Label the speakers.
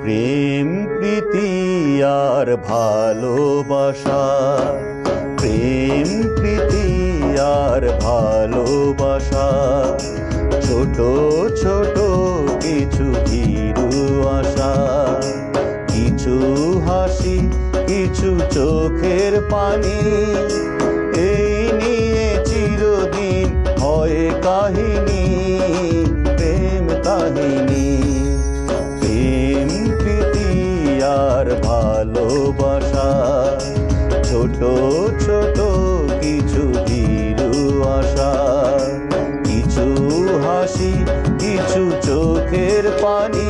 Speaker 1: প্রেম প্রীতি আর ভালোবাসা, প্রেম প্রীতি আর ভালোবাসা, ছোট ছোট কিছু ভীরু আশা, কিছু হাসি কিছু চোখের পানি, এই নিয়ে চিরদিন হয় কাহিনী, প্রেম কাহিনী। প্রেম প্রীতি আর ভালোবাসা, ছোট ছোট কিছু ভীরু আশা, কিছু হাসি কিছু চোখের পানি।